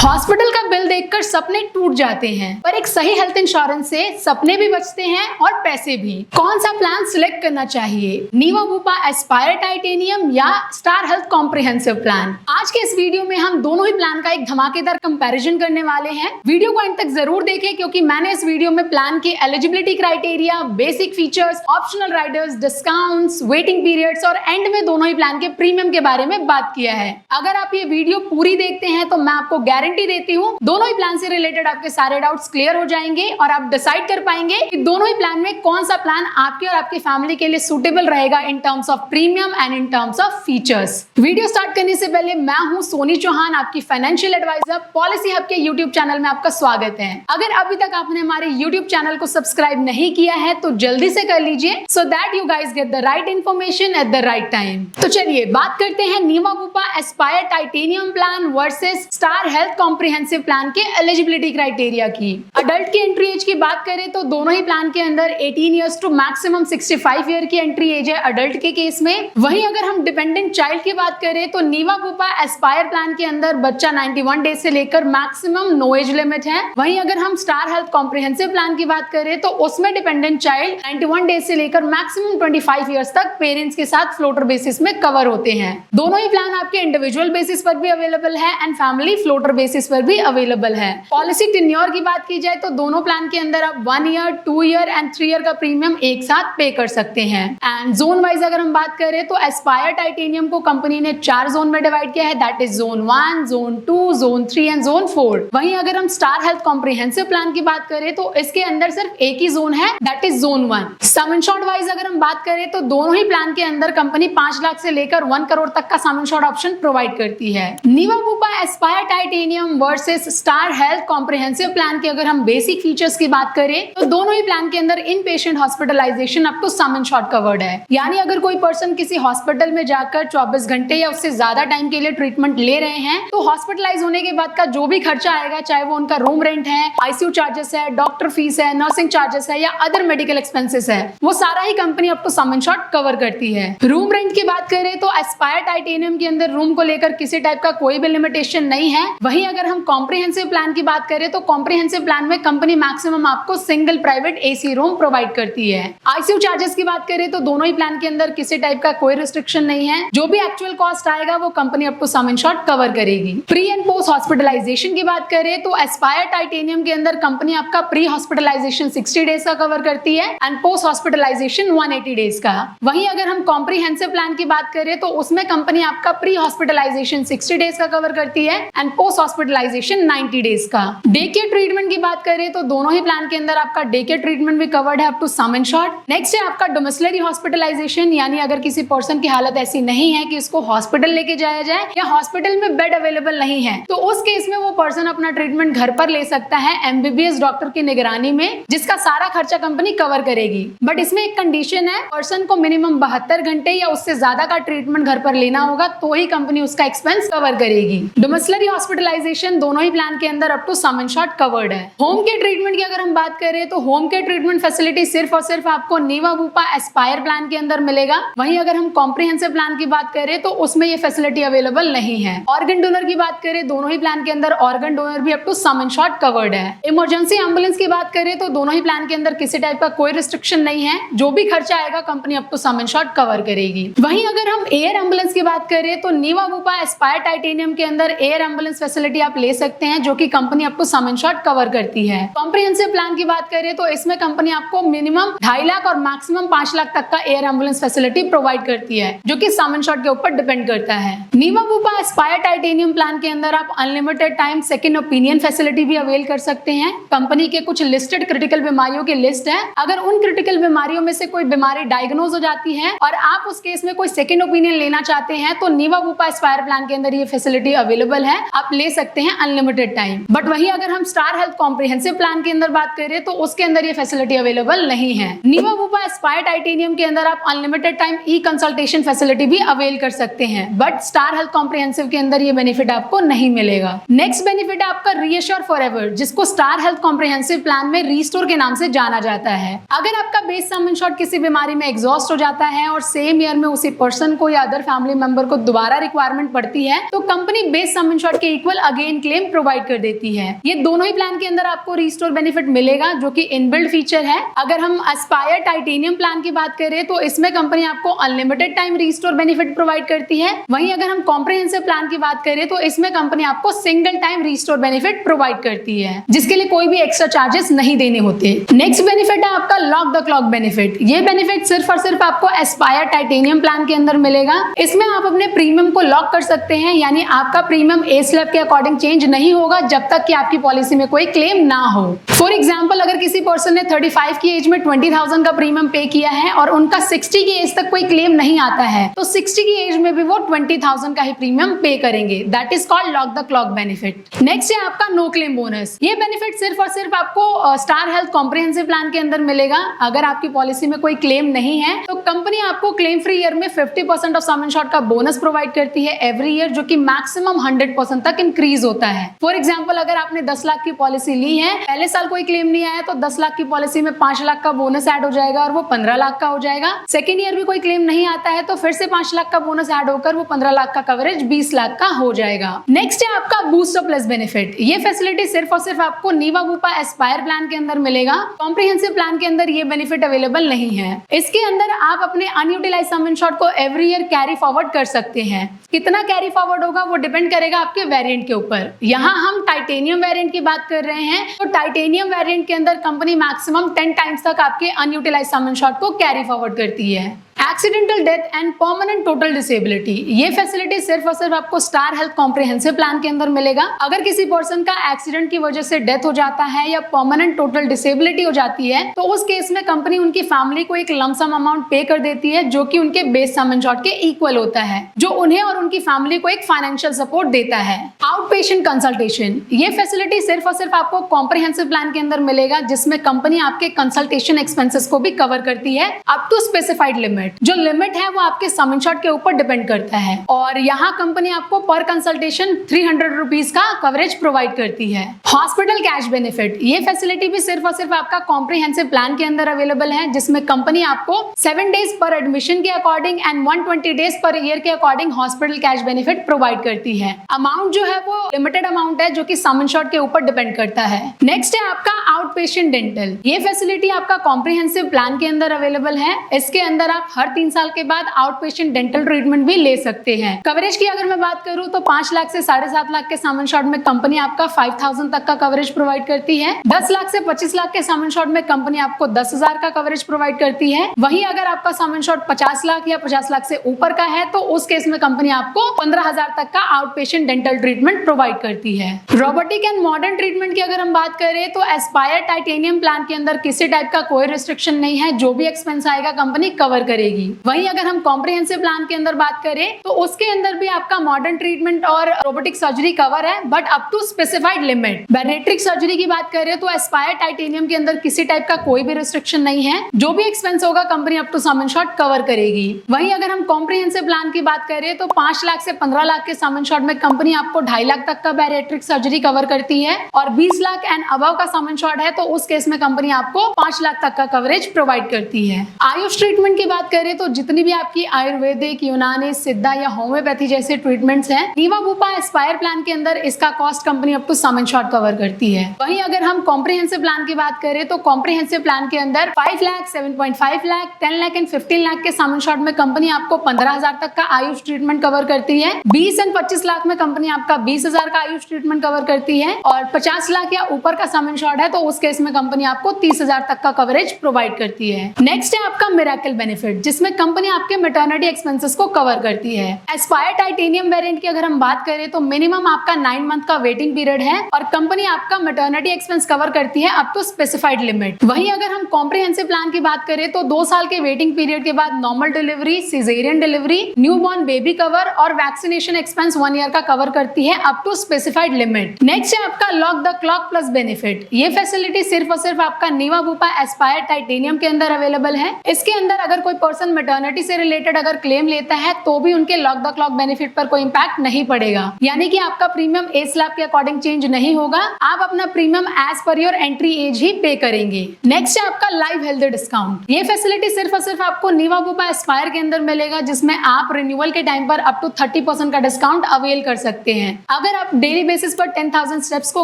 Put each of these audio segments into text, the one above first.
Hospital का bill देखकर सपने टूट जाते हैं, पर एक सही हेल्थ इंश्योरेंस से सपने भी बचते हैं और पैसे भी। कौन सा प्लान सिलेक्ट करना चाहिए, नीवा बुपा एस्पायर टाइटेनियम या स्टार हेल्थ कॉम्प्रिहेंसिव प्लान? आज के इस वीडियो में हम दोनों ही प्लान का एक धमाकेदार कंपैरिजन करने वाले हैं। वीडियो को अंत तक जरूर देखें क्योंकि मैंने इस वीडियो में प्लान के eligibility criteria, basic features, optional Riders, discounts, waiting periods और एंड में दोनों ही प्लान के प्रीमियम के बारे में बात किया है। अगर आप ये वीडियो पूरी देखते हैं तो मैं आपको गारंटी देती हूँ दोनों ही प्लान से रिलेटेड आपके सारे डाउट्स क्लियर हो जाएंगे और आप डिसाइड कर पाएंगे कि दोनों ही प्लान में कौन सा प्लान आपके और आपकी फैमिली के लिए सुटेबल रहेगा in terms of premium and in terms of features. Video start करने से पहले मैं हूं सोनी चौहान, आपकी फाइनेंशियल एडवाइजर। पॉलिसी हब के यूट्यूब चैनल में आपका स्वागत है। अगर अभी तक आपने हमारे यूट्यूब चैनल को सब्सक्राइब नहीं किया है तो जल्दी से कर लीजिए so that you guys get the right information at the right time. तो चलिए बात करते हैं Niva Bupa Aspire Titanium plan versus Star Health comprehensive plan के एलिजिबिलिटी क्राइटेरिया की। अडल्ट की एंट्री एज की बात करें तो दोनों ही प्लान के अंदर 18 इयर्स टू मैक्सिमम 65 ईयर की एंट्री एज है अडल्ट के केस में। वहीं अगर हम डिपेंडेंट चाइल्ड की बात करें तो नीवा बुपा एस्पायर प्लान के अंदर बच्चा 91 डेज से लेकर मैक्सिमम नो एज लिमिट है। वहीं अगर हम स्टार हेल्थ कॉम्प्रिहेंसिव प्लान की बात करें तो उसमें डिपेंडेंट चाइल्ड 91 डेज से लेकर मैक्सिमम 25 ईयर्स तक पेरेंट्स के साथ फ्लोटर बेसिस में कवर होते हैं। दोनों ही प्लान आपके इंडिविजुअल बेसिस पर भी अवेलेबल है एंड फैमिली फ्लोटर बेसिस पर भी अवेलेबल है। पॉलिसी टेन्योर की बात की जाए तो दोनों प्लान के अंदर आप 1 ईयर, 2 ईयर एंड 3 ईयर का प्रीमियम एक साथ पे कर सकते हैं। एंड जोन वाइज अगर हम बात करें तो एस्पायर टाइटेनियम को कंपनी ने 4 जोन में डिवाइड किया है, that is zone 1, zone 2, zone 3 and zone 4। वहीं अगर हम स्टार हेल्थ कॉम्प्रिहेंसिव प्लान की बात करें तो इसके अंदर सिर्फ एक ही जोन है, that is zone 1। Some insured wise अगर हम बात करें तो दोनों ही प्लान के अंदर कंपनी 5 लाख से लेकर 1 करोड़ तक का सम इंश्योर्ड ऑप्शन प्रोवाइड करती है। Niva Bupa Aspire Titanium versus Star Health comprehensive plan के अगर हम बेसिक फीचर्स की बात करें तो दोनों ही प्लान के अंदर inpatient hospitalization up to sum insured covered है। यानी अगर कोई पर्सन किसी हॉस्पिटल में जाकर 24 घंटे या उससे ज्यादा टाइम के लिए ट्रीटमेंट ले रहे हैं तो हॉस्पिटलाइज होने के बाद का जो भी खर्चा आएगा, चाहे वो उनका रूम रेंट है, आईसीयू चार्जेस है, डॉक्टर फीस है, नर्सिंग चार्जेस है या अदर मेडिकल एक्सपेंसेस है, वो सारा ही company up to sum insured cover करती है। रूम रेंट की बात करें तो एस्पायर टाइटेनियम के अंदर रूम को लेकर किसी टाइप का कोई भी लिमिटेशन नहीं है। वहीं अगर हम कॉम्प्रिहेंसिव प्लान की बात करें तो कॉम्प्रिहेंसिव प्लान में कंपनी मैक्सिमम आपको single private AC room provide करती है। आईसीयू चार्जेस की बात करें तो दोनों ही प्लान के अंदर किसी टाइप का कोई रिस्ट्रिक्शन नहीं है। जो भी एक्चुअल कॉस्ट आएगा वो company up to sum insured cover करेगी। प्री एंड पोस्ट हॉस्पिटलाइजेशन की बात करें तो एस्पायर टाइटेनियम के अंदर कंपनी आपका प्री हॉस्पिटलाइजेशन 60 डेज का कवर करती है एंड पोस्ट हॉस्पिटलाइजेशन 180 डेज का। वहीं अगर हम कॉम्प्रिहेंसिव प्लान की बात करें तो उसमें कंपनी आपका प्री हॉस्पिटलाइजेशन 60 डेज का कवर करती है एंड पोस्ट हॉस्पिटलाइजेशन 90 डेज का। डे केयर ट्रीटमेंट की बात करें तो दोनों ही प्लान के अंदर आपका डे केयर ट्रीटमेंट भी कवर्ड है up to sum insured. Next है आपका डोमिसिलरी हॉस्पिटलाइजेशन, यानी अगर किसी पर्सन की हालत ऐसी नहीं है कि उसको हॉस्पिटल लेके जाया जाए या हॉस्पिटल में बेड अवेलेबल नहीं है तो उस केस में वो पर्सन अपना ट्रीटमेंट घर पर ले सकता है एमबीबीएस डॉक्टर की निगरानी में, जिसका सारा खर्चा कंपनी कवर करेगी। बट इसमें एक कंडीशन है, पर्सन को मिनिमम 72 घंटे या उससे ज्यादा का ट्रीटमेंट घर पर लेना होगा तो ही कंपनी उसका एक्सपेंस कवर करेगी। डोमिसिलरी हॉस्पिटलाइजेशन दोनों ही प्लान के अंदर up to sum insured covered है। होम केयर ट्रीटमेंट की अगर हम बात करें तो होम केयर ट्रीटमेंट फैसिलिटी सिर्फ और सिर्फ आपको नीवा बुपा एस्पायर प्लान के अंदर मिलेगा। वहीं अगर हम कॉम्प्रिहेंसिव प्लान की बात करें तो उसमें ये फैसिलिटी अवेलेबल नहीं है। ऑर्गन डोनर की बात करें दोनों ही प्लान के अंदर ऑर्गन डोनर भी up to sum insured covered है। इमरजेंसी एम्बुलेंस की बात करें तो दोनों ही प्लान के अंदर किसी टाइप का कोई रिस्ट्रिक्शन नहीं है। जो भी खर्चा आएगा company up to sum insured cover करेगी। वहीं अगर हम एयर एम्बुलेंस की बात करें तो नीवा बुपा एस्पायर टाइटेनियम के अंदर एयर एम्बुलेंस फैसिलिटी आप ले सकते हैं जो कि company up to sum insured cover करती है। कॉम्प्रिहेंसिव प्लान की बात करें तो इसमें कंपनी आपको मिनिमम 2.5 लाख और मैक्सिमम 5 लाख तक का एयर एम्बुलेंस फैसिलिटी प्रोवाइड करती है जो कि सम इंश्योर्ड के ऊपर डिपेंड करता है। Niva Bupa Aspire Titanium plan के अंदर आप unlimited time second opinion facility भी अवेल कर सकते हैं। कंपनी के कुछ लिस्टेड क्रिटिकल बीमारियों की लिस्ट है। अगर उन क्रिटिकल बीमारियों में से कोई बीमारी डायग्नोज हो जाती है और आप उस केस में कोई सेकंड ओपिनियन लेना चाहते हैं तो नीवा बुपा एस्पायर प्लान के अंदर ये फैसिलिटी अवेलेबल है, आप ले सकते हैं अनलिमिटेड टाइम। बट वही अगर हम स्टार हेल्थ कॉम्प्रिहेंसिव प्लान के अंदर बात करें तो उसके अंदर ये फैसिलिटी अवेलेबल नहीं है। नीवा बुपा एस्पायर टाइटेनियम के अंदर आप unlimited time e consultation facility भी अवेल कर सकते हैं, बट स्टार हेल्थ कॉम्प्रिहेंसिव के अंदर ये बेनिफिट आपको नहीं मिलेगा। नेक्स्ट बेनिफिट है आपका रीअश्योर फॉरएवर, जिसको स्टार हेल्थ कॉम्प्रिहेंसिव प्लान में रीस्टोर के नाम से जाना जाता है। अगर आपका बेस सम इंश्योर्ड किसी बीमारी में एग्जॉस्ट हो जाता है और सेम ईयर में उसी पर्सन को या अदर फैमिली मेंबर को दोबारा रिक्वायरमेंट पड़ती है तो कंपनी बेस बेस सम इंश्योर्ड के इक्वल अगेन क्लेम प्रोवाइड कर देती है। ये दोनों ही प्लान के अंदर आपको रीस्टोर बेनिफिट मिलेगा जो कि इनबिल्ट फीचर है। अगर हम एस्पायर टाइटेनियम प्लान की बात करें तो इसमें कंपनी आपको unlimited time restore benefit provide करती है। वहीं अगर हम कॉम्प्रिहेंसिव प्लान की बात करें तो इसमें कंपनी आपको single time restore benefit provide करती है, जिसके लिए कोई भी एक्स्ट्रा चार्जेस नहीं देने होते। नेक्स्ट बेनिफिट है आपका लॉक द क्लॉक बेनिफिट। ये बेनिफिट सिर्फ और सिर्फ आपको एस्पायर टाइटेनियम प्लान के अंदर मिलेगा। इसमें आप अपने प्रीमियम को लॉक कर सकते हैं, यानी आपका प्रीमियम ए स्लैब के अकॉर्डिंग चेंज नहीं होगा जब तक कि आपकी पॉलिसी में कोई क्लेम ना हो। फॉर एग्जाम्पल, अगर किसी पर्सन ने 35 की एज में 20,000 का प्रीमियम पे किया है और उनका 60 की एज तक कोई क्लेम नहीं आता है, तो 60 की एज में भी वो 20,000 का ही प्रीमियम पे करेंगे। That is called lock the clock benefit. Next है आपका नो क्लेम बोनस। ये बेनिफिट सिर्फ और सिर्फ आपको स्टार हेल्थ कॉम्प्रिहेंसिव प्लान के अंदर मिलेगा। अगर आपकी पॉलिसी में कोई क्लेम नहीं है तो कंपनी आपको क्लेम फ्री ईयर में 50% ऑफ सम इंश्योर्ड का बोनस प्रोवाइड करती है एवरी ईयर, जो कि मैक्सिमम 100% तक इंक्रीज होता है। फॉर एग्जाम्पल, अगर आपने 10 लाख की पॉलिसी ली है, पहले साल कोई क्लेम नहीं आया तो 10 लाख की पॉलिसी में 5 लाख का बोनस ऐड हो जाएगा और वो 15 लाख का हो जाएगा। सेकेंड ईयर भी कोई क्लेम नहीं आता है तो फिर से 5 लाख का बोनस ऐड होकर वो 15 लाख का कवरेज 20 लाख का हो जाएगा। नेक्स्ट है आपका बूस्टर प्लस बेनिफिट। ये फैसिलिटी सिर्फ और सिर्फ आपको नीवा वूपा एस्पायर प्लान के अंदर मिलेगा। कॉम्प्रिहेंसिव प्लान के अंदर ये बेनिफिट अवेलेबल नहीं है। इसके अंदर आप अपने अनयूटिलाइज्ड सम इंश्योर्ड को एवरी ईयर कैरी फॉरवर्ड कर सकते हैं। कितना कैरी फॉरवर्ड होगा वो डिपेंड करेगा आपके वेरिएंट के ऊपर। यहाँ हम टाइटेनियम वेरिएंट की बात कर रहे हैं, तो टाइटेनियम वेरिएंट के अंदर कंपनी मैक्सिमम 10 टाइम्स तक आपके अनयूटिलाइज्ड सम इंश्योर्ड को कैरी फॉरवर्ड करती है। Accidental death and permanent total disability, ये फैसिलिटी सिर्फ और सिर्फ आपको स्टार हेल्थ कॉम्प्रिहेंसिव प्लान के अंदर मिलेगा। अगर किसी पर्सन का एक्सीडेंट की वजह से डेथ हो जाता है या परमानेंट टोटल डिसेबिलिटी हो जाती है तो उस केस में कंपनी उनकी फैमिली को एक लमसम अमाउंट पे कर देती है जो कि उनके बेस सम इंश्योर्ड के इक्वल होता है, जो उन्हें और उनकी फैमिली को एक फाइनेंशियल सपोर्ट देता है। आउट पेशेंट कंसल्टेशन, ये फैसिलिटी सिर्फ और सिर्फ आपको कॉम्प्रिहेंसिव प्लान के अंदर मिलेगा, जिसमें कंपनी आपके कंसल्टेशन एक्सपेंसेस को भी कवर करती है अप टू स्पेसिफाइड लिमिट। जो लिमिट है वो आपके सम इंश्योर्ड के ऊपर डिपेंड करता है और यहाँ कंपनी आपको पर कंसल्टेशन 300 रुपीज का कवरेज प्रोवाइड करती है। हॉस्पिटल कैश बेनिफिट, ये फैसिलिटी भी सिर्फ और सिर्फ आपका कॉम्प्रिहेंसिव प्लान के अंदर अवेलेबल है, जिसमें कंपनी आपको 7 डेज पर एडमिशन के अकॉर्डिंग एंड 120 डेज पर ईयर के according hospital cash benefit provide करती है। अमाउंट जो है वो लिमिटेड अमाउंट है जो कि सम इंश्योर्ड के ऊपर डिपेंड करता है। नेक्स्ट है आपका आउट पेशेंट डेंटल। ये फैसिलिटी आपका कॉम्प्रिहेंसिव प्लान के अंदर अवेलेबल है। इसके अंदर आप हर 3 साल के बाद आउट पेशेंट डेंटल ट्रीटमेंट भी ले सकते हैं। कवरेज की अगर मैं बात करूं तो 5 लाख से 7.5 लाख के सम इंश्योर्ड में कंपनी आपका 5,000 तक का कवरेज प्रोवाइड करती है। 10 लाख से 25 लाख के सम इंश्योर्ड में कंपनी आपको 10,000 का कवरेज प्रोवाइड करती है। वहीं अगर आपका सम इंश्योर्ड 50 लाख या 50 लाख से ऊपर का है तो उस केस में कंपनी आपको 15,000 तक का out patient dental treatment provide करती है। रोबोटिक एंड मॉडर्न ट्रीटमेंट की अगर हम बात करें तो एस्पायर टाइटेनियम प्लान के अंदर किसी टाइप का कोई रिस्ट्रिक्शन नहीं है, जो भी एक्सपेंस आएगा कंपनी कवर करेगी। वहीं अगर हम कॉम्प्रिहेंसिव प्लान के अंदर बात करें तो उसके अंदर भी आपका मॉडर्न ट्रीटमेंट और रोबोटिक सर्जरी कवर है, but up to specified limit. Bariatric surgery की बात करें तो एस्पायर टाइटेनियम के अंदर किसी टाइप का कोई भी रिस्ट्रिक्शन नहीं है, जो भी एक्सपेंस होगा company up to sum insured cover करेगी। वहीं अगर हम कॉम्प्रिहेंसिव प्लान की बात करें तो 5 लाख से 15 लाख के सम इंश्योर्ड में कंपनी आपको 2.5 लाख तक का बैरेट्रिक सर्जरी कवर करती है और 20 लाख एंड अबव का सम इंश्योर्ड है तो उस केस में कंपनी आपको 5 लाख तक का कवरेज प्रोवाइड करती है। आयुष ट्रीटमेंट की बात करें तो जितनी भी आपकी आयुर्वेदिक, यूनानी, सिद्धा या होम्योपैथी जैसे ट्रीटमेंट्स हैं, नीवा वूपा एस्पायर प्लान के अंदर इसका cost company up to sum insured cover करती है। वहीं अगर हम कॉम्प्रिहेंसिव प्लान की बात करें तो कॉम्प्रिहेंसिव प्लान के अंदर 5 लाख, 7.5 लाख, 10 लाख एंड 15 लाख के सम इंश्योर्ड में कंपनी आपको 15,000 तक का आयुष ट्रीटमेंट कवर करती है। 20 एंड 25 लाख में कंपनी आपका 20,000 का आयुष ट्रीटमेंट कवर करती है और 50 लाख या ऊपर का सम इंश्योर्ड है तो उस केस में कंपनी आपको 30,000 तक का कवरेज प्रोवाइड करती है। नेक्स्ट है आपका मिरेकल बेनिफिट, जिसमें कंपनी आपके मैटरनिटी एक्सपेंसेस को कवर करती है। एस्पायर टाइटेनियम वेरिएंट की अगर हम बात करें तो मिनिमम आपका 9 मंथ का वेटिंग पीरियड है और कंपनी आपका मैटरनिटी एक्सपेंस कवर करती है अप टू स्पेसिफाइड लिमिट। वहीं अगर हम कॉम्प्रिहेंसिव प्लान की बात करें तो 2 साल के वेटिंग पीरियड के बाद normal delivery, caesarean delivery, newborn baby cover और वैक्सीनेशन एक्सपेंस 1 ईयर का कवर करती है up to specified limit. Next है आपका lock the clock plus benefit. ये फैसिलिटी सिर्फ और सिर्फ आपका नीवा वूपा एस्पायर टाइटेनियम के अंदर अवेलेबल है। इसके अंदर अगर कोई पर्सन मैटरनिटी से रिलेटेड अगर क्लेम लेता है तो भी उनके लॉक द क्लॉक बेनिफिट पर कोई इंपैक्ट नहीं पड़ेगा, यानी कि आपका प्रीमियम एज स्लैब के अकॉर्डिंग चेंज नहीं होगा। आप अपना प्रीमियम एज पर योर एंट्री एज ही पे करेंगे। नेक्स्ट है आपका लाइव हेल्थ डिस्काउंट। ये फैसिलिटी सिर्फ और सिर्फ आपको नीवा बुपा एस्पायर के अंदर मिलेगा, जिसमें आप रिन्यूअल के टाइम पर अप टू 30% का डिस्काउंट अवेल कर सकते हैं। अगर आप डेली बेसिस पर 10,000 स्टेप्स को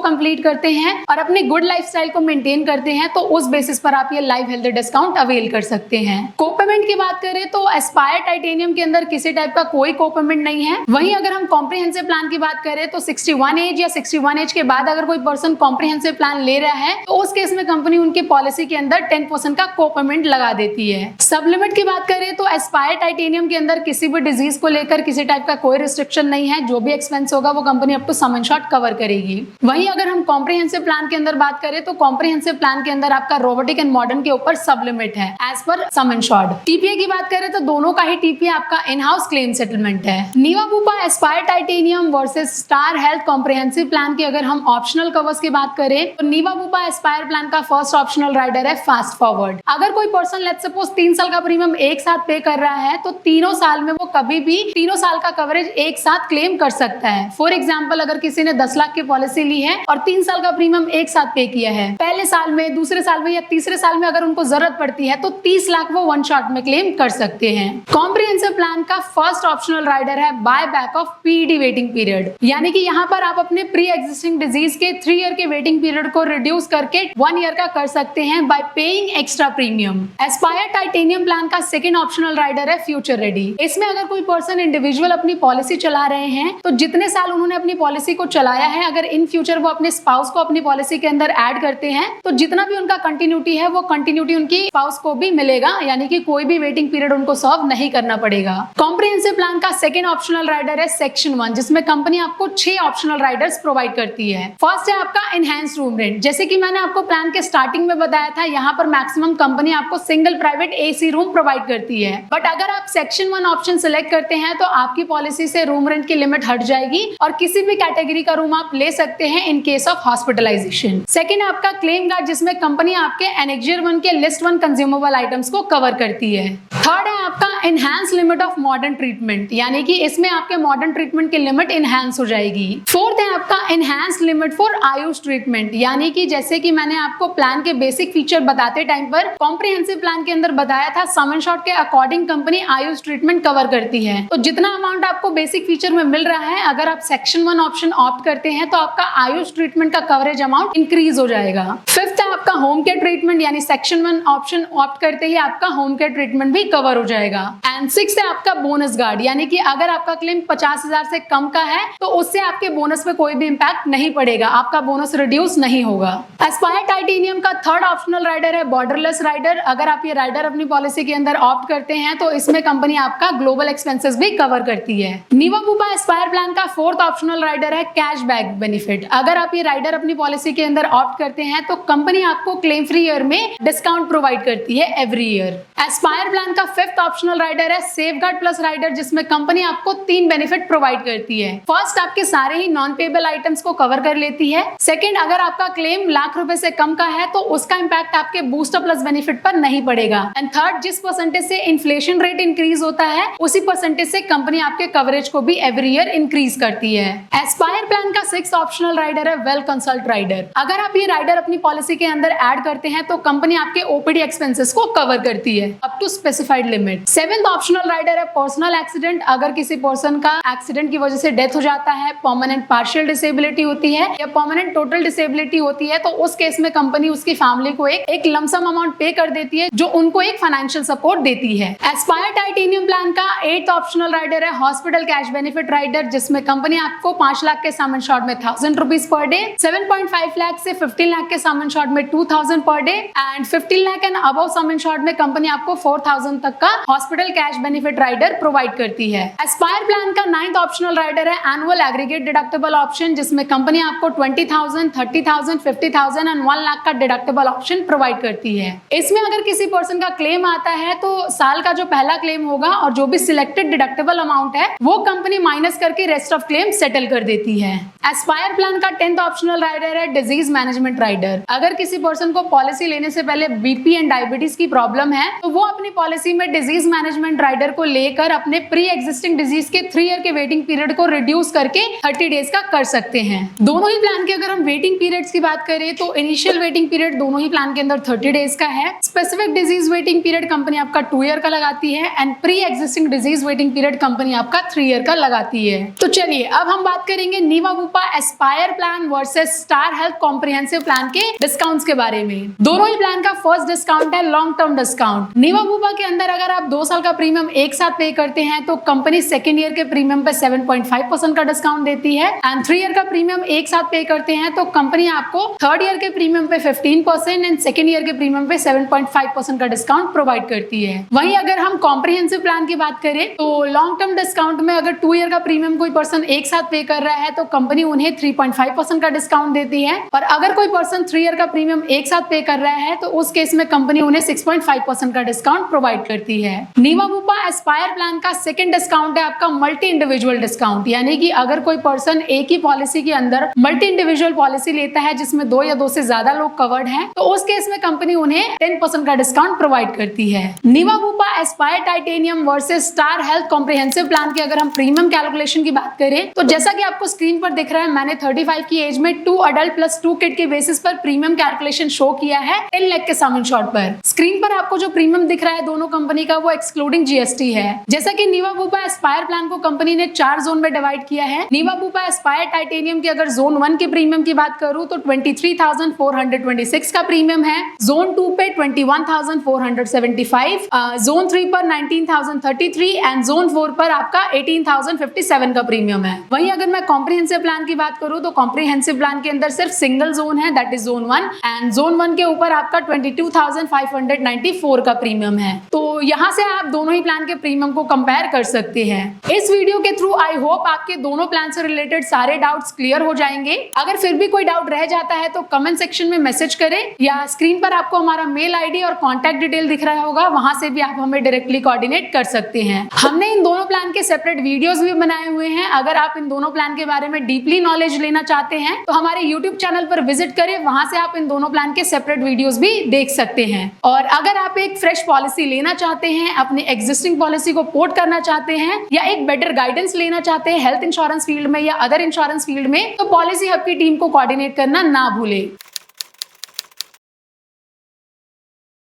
कंप्लीट करते हैं और अपनी गुड लाइफस्टाइल को मेंटेन करते हैं तो उस बेसिस पर आप ये लाइव हेल्थ डिस्काउंट अवेल कर सकते हैं। कोपेमेंट की बात करें तो एस्पायर टाइटेनियम के अंदर किसी टाइप का कोई कोपेमेंट नहीं है। वहीं अगर हम कॉम्प्रिहेंसिव प्लान की बात करें तो 61 एज या 61 एज के बाद अगर कोई पर्सन कॉम्प्रिहेंसिव प्लान ले रहा है तो उस केस में कंपनी उनकी पॉलिसी के अंदर 10% का कोपेमेंट लगा देती है। सब लिमिट की बात करें तो एस्पायर टाइटेनियम के अंदर किसी भी डिजीज को लेकर किसी टाइप का कोई रिस्ट्रिक्शन नहीं है। जो भी एक्सपेंस होगा वो company up to sum insured cover करेगी। वहीं अगर हम कॉम्प्रिहेंसिव प्लान के अंदर बात करें तो कॉम्प्रिहेंसिव प्लान के अंदर आपका रोबोटिक एंड मॉडर्न के ऊपर सब लिमिट है एज पर सम इंश्योर्ड। टीपीए की बात करें तो दोनों का ही टीपीए आपका इन हाउस क्लेम सेटलमेंट है। Niva Bupa Aspire Titanium versus Star Health comprehensive plan की अगर हम ऑप्शनल कवर्स की बात करें तो नीवा बुपा एस्पायर प्लान का फर्स्ट ऑप्शनल राइडर है फास्ट फॉरवर्ड। अगर कोई पर्सन लेट्स सपोज 3 साल का प्रीमियम एक साथ पे कर रहा है तो तीनों साल में वो कभी भी तीनों साल का कवरेज एक साथ क्लेम कर सकता है। फॉर एग्जाम्पल अगर किसी ने 10 लाख की पॉलिसी ली है और 3 साल का प्रीमियम एक साथ पे किया है, पहले साल में, दूसरे साल में या तीसरे साल में अगर उनको जरूरत पड़ती है तो 30 लाख वो वन शॉट में क्लेम कर सकते हैं। कॉम्प्रिहेंसिव प्लान का फर्स्ट ऑप्शनल राइडर है buy back of PED waiting period, यानी कि यहाँ पर आप अपने प्री एग्जिस्टिंग डिजीज के 3 ईयर के वेटिंग पीरियड को रिड्यूस करके 1 ईयर का कर सकते हैं bye paying extra premium. Aspire Titanium plan का सेकंड ऑप्शनल राइडर है फ्यूचर रेडी। इसमें अगर कोई पर्सन इंडिविजुअल अपनी पॉलिसी चला रहे हैं तो जितने साल उन्होंने अपनी पॉलिसी को चलाया है, अगर इन फ्यूचर वो अपने स्पाउस को अपनी पॉलिसी के अंदर ऐड करते हैं तो जितना भी उनका कंटिन्यूटी है वो कंटिन्यूटी उनकी स्पाउस को भी मिलेगा, यानी कि कोई भी वेटिंग पीरियड उनको सर्व नहीं करना पड़ेगा। कॉम्प्रिहेंसिव प्लान का सेकंड ऑप्शनल राइडर है सेक्शन 1, जिसमें कंपनी आपको 6 ऑप्शनल राइडर्स प्रोवाइड करती है। फर्स्ट है आपका एनहांस रूम रेंट। जैसे कि मैंने आपको प्लान के स्टार्टिंग में बताया था, यहाँ पर मैक्सिमम कंपनी आपको single private AC room provide करती है। बट अगर आप सेक्शन 1 ऑप्शन सिलेक्ट करते हैं तो आपकी पॉलिसी से रूम रेंट की लिमिट हट जाएगी और किसी भी कैटेगरी का रूम आप ले सकते हैं in case of hospitalisation. Second है आपका क्लेम गार्ड, जिसमें कंपनी आपके एनेक्जर 1 के लिस्ट 1 कंज्यूमेबल आइटम्स को कवर करती है। थर्ड है आपका enhance limit of modern treatment, यानी कि इसमें आपके मॉडर्न ट्रीटमेंट की लिमिट एनहांस हो जाएगी। फोर्थ है आपका enhance limit for AYUSH treatment, यानी कि जैसे कि मैंने आपको प्लान के बेसिक फीचर बताते टाइम पर कॉम्प्रिहेंसिव प्लान के अंदर बताया था, सम इंश्योर्ड के according company Ayush treatment cover करती है। तो जितना अमाउंट आपको बेसिक फीचर में मिल रहा है, अगर आप सेक्शन 1 ऑप्शन ऑप्ट करते हैं तो आपका आयुष ट्रीटमेंट का कवरेज अमाउंट इंक्रीज हो जाएगा। फिफ्थ है आपका होम केयर ट्रीटमेंट, यानी सेक्शन 1 ऑप्शन ऑप्ट करते ही आपका होम केयर ट्रीटमेंट भी कवर हो जाएगा। एंड सिक्स्थ है आपका बोनस गार्ड, यानी कि अगर आपका क्लेम 50,000 से कम का है तो उससे आपके बोनस पे कोई भी इंपैक्ट नहीं पड़ेगा, आपका बोनस रिड्यूस नहीं होगा। एस्पायर टाइटेनियम का थर्ड ऑप्शनल राइडर है बॉर्डरलेस राइडर। अगर आप ये राइडर अपनी पॉलिसी के अंदर ऑप्ट करते हैं तो इसमें कंपनी आपका ग्लोबल एक्सपेंसेस भी कवर करती है। नीवा बुपा एस्पायर प्लान का फोर्थ ऑप्शनल राइडर है कैशबैक बेनिफिट। अगर आप ये राइडर अपनी पॉलिसी के अंदर ऑप्ट करते हैं तो कंपनी आपको क्लेम फ्री ईयर में डिस्काउंट प्रोवाइड करती है एवरी ईयर। एस्पायर प्लान का फिफ्थ ऑप्शनल राइडर है सेफगार्ड प्लस राइडर, जिसमें कंपनी आपको 3 बेनिफिट प्रोवाइड करती है। फर्स्ट, आपके सारे ही नॉन पेबल आइटम्स को कवर कर लेती है। सेकंड, अगर आपका क्लेम लाख रुपए से कम का है तो उसका इंपैक्ट आपके बूस्टर प्लस बेनिफिट पर नहीं पड़ेगा। एंड थर्ड, जिस परसेंटेज से इन्फ्लेशन रेट इंक्रीज होता है उसी परसेंटेज से कंपनी आपके कवरेज को भी एवरी ईयर इंक्रीज करती है। एस्पायर प्लान का सिक्स्थ ऑप्शनल राइडर है वेल कंसल्ट राइडर। अगर आप ये राइडर अपनी पॉलिसी के अंदर ऐड करते हैं तो कंपनी आपके ओपीडी एक्सपेंसेस को कवर करती है up to specified limit. Seventh optional rider है पर्सनल एक्सीडेंट। अगर किसी पर्सन का एक्सीडेंट की वजह से डेथ हो जाता है, परमानेंट पार्शियल डिसेबिलिटी होती है या परमानेंट टोटल डिसेबिलिटी होती है तो उस केस में कंपनी उसकी फैमिली को एक लमसम अमाउंट पे कर देती है जो उनको एक फाइनेंशियल सपोर्ट देती है। एस्पायर टाइटेनियम प्लान का 8th ऑप्शनल राइडर है हॉस्पिटल कैश बेनिफिट राइडर, जिसमें कंपनी आपको 5 लाख के सम इंश्योर्ड में 1000 रुपीज पर डे, 7.5 लाख से 15 लाख के सम इंश्योर्ड में 2000 पर day and 15 lakh and above sum insured में कंपनी आपको 4000 तक का hospital cash benefit rider provide करती है। एस्पायर प्लान का 9th ऑप्शनल राइडर है एनुअल एग्रीगेट डिडक्टेबल ऑप्शन, जिसमें कंपनी आपको 20,000, 30,000, 50,000 एंड 1 लाख का डिडक्टेबल ऑप्शन प्रोवाइड करती है। इसमें अगर किसी पर्सन का क्लेम आता है तो साल का जो पहला क्लेम होगा और जो भी सिलेक्टेड डिडक्टेबल अमाउंट है वो कंपनी माइनस करके रेस्ट ऑफ क्लेम सेटल कर देती है। एस्पायर प्लान का 10th ऑप्शनल राइडर है डिजीज मैनेजमेंट राइडर। अगर किसी पर्सन को पॉलिसी लेने से पहले बीपी एंड डायबिटीज की प्रॉब्लम है तो वो अपनी पॉलिसी में डिजीज मैनेजमेंट राइडर को लेकर अपने प्री एग्जिस्टिंग डिजीज के 3 ईयर के वेटिंग पीरियड को रिड्यूस करके 30 डेज का कर सकते हैं। दोनों ही प्लान के अगर हम वेटिंग पीरियड्स की बात करें तो इनिशियल वेटिंग पीरियड दोनों ही प्लान के अंदर 30 डेज का है। Specific disease waiting period company आपका 2 ईयर का लगाती है and pre existing disease waiting period company आपका 3 ईयर का लगाती है। तो चलिए अब हम बात करेंगे Niva Bupa Aspire plan versus Star Health comprehensive plan के डिस्काउंट्स के बारे में। दोनों ही प्लान का फर्स्ट डिस्काउंट है long term discount. Niva Bupa के अंदर अगर आप 2 साल का प्रीमियम एक साथ पे करते हैं तो कंपनी सेकेंड ईयर के प्रीमियम पे 7.5% का डिस्काउंट देती है एंड 3 ईयर का प्रीमियम एक साथ पे करते हैं तो कंपनी आपको थर्ड ईयर के प्रीमियम पे 15% एंड सेकेंड ईयर के प्रीमियम पे 7.5% का डिस्काउंट प्रोवाइड करती है। वहीं अगर हम कॉम्प्रिहेंसिव प्लान की बात करें तो लॉन्ग टर्म डिस्काउंट में अगर 2 ईयर का प्रीमियम कोई पर्सन एक साथ पे कर रहा है तो कंपनी उन्हें 3.5% का डिस्काउंट देती है और अगर कोई पर्सन 3 ईयर का प्रीमियम एक साथ पे कर रहा है तो उस केस में कंपनी उन्हें 6.5% का डिस्काउंट प्रोवाइड करती है। नीवा बुपा एस्पायर प्लान का सेकंड डिस्काउंट है आपका मल्टी इंडिविजुअल डिस्काउंट, यानी कि अगर कोई पर्सन एक ही पॉलिसी के अंदर मल्टी इंडिविजुअल पॉलिसी लेता है जिसमें 2 या 2 से ज्यादा लोग कवर्ड हैं तो उस केस में कंपनी उन्हें 10% का डिस्काउंट प्रोवाइड करती है। Niva Bupa Aspire Titanium versus Star Health comprehensive plan की अगर हम प्रीमियम कैलकुलेशन की बात करें तो जैसा कि आपको स्क्रीन पर दिख रहा है मैंने 35 की एज में 2 अडल्ट प्लस 2 किड के बेसिस पर प्रीमियम कैलकुलेशन शो किया है 10 लाख के सम इंश्योर्ड पर। स्क्रीन पर आपको जो प्रीमियम दिख रहा है दोनों कंपनी का वो एक्सक्लूडिंग जीएसटी है। जैसा कि नीवा बुपा एस्पायर प्लान को कंपनी ने 4 जोन में डिवाइड किया है। नीवा बुपा एस्पायर टाइटेनियम की अगर जोन 1 के प्रीमियम की बात करूं तो 23,426 का प्रीमियम है, जोन 2 पे 21,475, जोन 3 पर 19,033 एंड जोन 4 पर आपका 18,057 का प्रीमियम है। वहीं अगर मैं कॉम्प्रिहेंसिव प्लान की बात करूं तो कॉम्प्रिहेंसिव प्लान के अंदर सिर्फ सिंगल जोन है that is zone 1 and zone 1 के ऊपर आपका 22,594 का प्रीमियम है। तो यहाँ से आप दोनों ही प्लान के प्रीमियम को कंपेयर कर सकते हैं। इस वीडियो के थ्रू आई होप आपके दोनों प्लान से रिलेटेड सारे डाउट्स क्लियर हो जाएंगे। अगर फिर भी कोई डाउट रह जाता है तो कमेंट सेक्शन में मैसेज करें या स्क्रीन पर आपको हमारा मेल आईडी और कॉन्टैक्ट डिटेल दिख रहा होगा, वहां से भी आप हमें डायरेक्टली कोऑर्डिनेट कर सकते हैं। हमने इन दोनों प्लान के सेपरेट वीडियोस भी बनाए हुए हैं। अगर आप इन दोनों प्लान के बारे में डीपली नॉलेज लेना चाहते हैं तो हमारे यूट्यूब चैनल पर विजिट करें, वहां से आप इन दोनों प्लान के सेपरेट वीडियोस भी देख सकते हैं। और अगर आप एक फ्रेश पॉलिसी लेना चाहते हैं, अपनी एग्जिस्टिंग पॉलिसी को पोर्ट करना चाहते हैं या एक बेटर गाइडेंस लेना चाहते हैं हेल्थ इंश्योरेंस फील्ड में या अदर इंश्योरेंस फील्ड में तो पॉलिसी हब की टीम को कोऑर्डिनेट करना ना भूलें।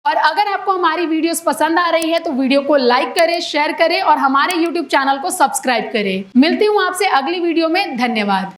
और अगर आपको हमारी वीडियोस पसंद आ रही है तो वीडियो को लाइक करें, शेयर करें और हमारे यूट्यूब चैनल को सब्सक्राइब करें। मिलती हूँ आपसे अगली वीडियो में। धन्यवाद।